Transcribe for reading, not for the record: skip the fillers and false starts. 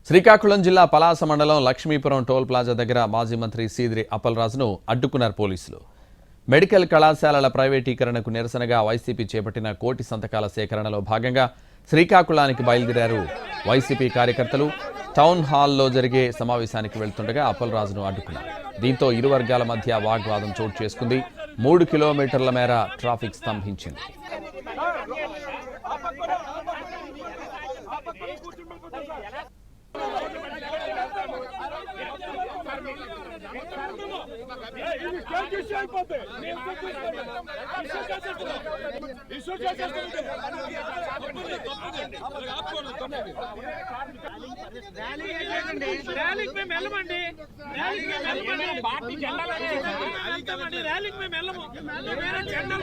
శ్రీకాకుళం జిల్లా పలాస మండలం Lakshmipuram toll plaza దగ్గర మాజీ మంత్రి సీదిరి అప్పలరాజును అడ్డుకున్నారు పోలీసులు. మెడికల్ కళాశాలల ప్రైవేటీకరణకు నిరసనగా వైసీపీ చేపట్టిన కోటి సంతకాల సేకరణలో భాగంగా శ్రీకాకుళానికి బయలుదేరారు వైసీపీ కార్యకర్తలు. టౌన్ హాల్లో జరిగే సమావేశానికి వెళ్తుండగా అప్పలరాజును అడ్డుకున్నారు. దీంతో ఇరు వర్గాల మధ్య వాగ్వాదం చోటు చేసుకుంది. 3 కిలోమీటర్ల మేర ట్రాఫిక్ స్తంభించింది. జెండా